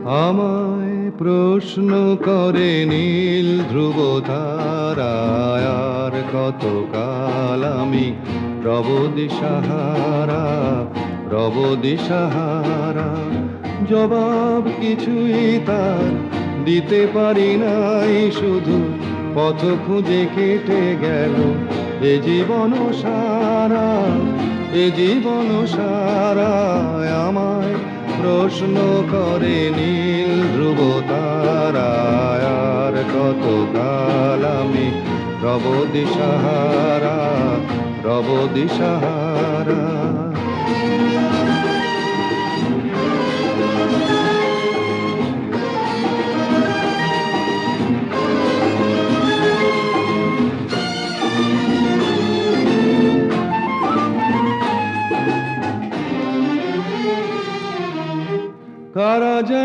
আমায় প্রশ্ন করে নীল ধ্রুব তারায়, আর কতকাল আমি রব দিশাহারা, রব দিশাহারা। জবাব কিছুই তার দিতে পারি নাই, শুধু পথ খুঁজে কেটে গেল এ জীবন সারা, এ জীবন সারা। আমায় প্রশ্ন করে নীল ধ্রুব তারায়, আর কতকাল আমি রব দিশাহারা, রব দিশাহারা।